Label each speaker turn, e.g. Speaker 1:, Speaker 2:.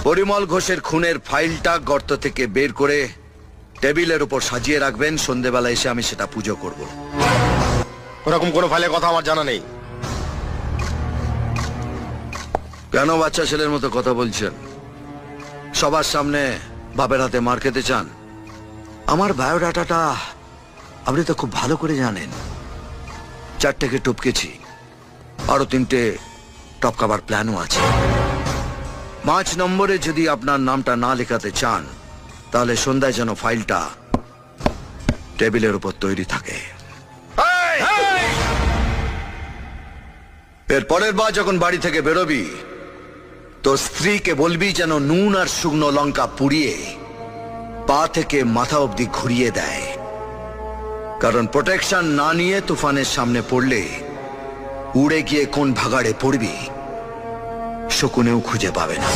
Speaker 1: পরিমল ঘোষের খুনের ফাইলটা গর্ত থেকে বের করে টেবিলের উপর সাজিয়ে রাখবেন। সন্ধেবেলা এসে আমি সেটা পুজো করব।
Speaker 2: ওরকম কোনো ফাইলের কথা আমার জানা নেই।
Speaker 1: কেন বাচ্চা ছেলের মতো কথা বলছেন? সবার সামনে বাপের হাতে মার খেতে চান? আমার বায়োডাটাটা আপনি তো খুব ভালো করে জানেন। 4টেকে টপকেছি, আরো 3টে টপকাবার প্ল্যানও আছে। 5 নম্বরে যদি আপনার নামটা না লেখাতে চান, তাহলে সন্ধ্যায় যেন ফাইলটা টেবিলের উপর তৈরি থাকে। এর পরের বার যখন বাড়ি থেকে বেরোবি, তো স্ত্রীকে বলবি যেন নুন আর শুকনো লঙ্কা পুড়িয়ে পা থেকে মাথা অবধি ঘুরিয়ে দেয়। কারণ প্রোটেকশন না নিয়ে তুফানের সামনে পড়লে উড়ে গিয়ে কোন ভাগাড়ে পড়বি শকুনেও খুঁজে পাবে না।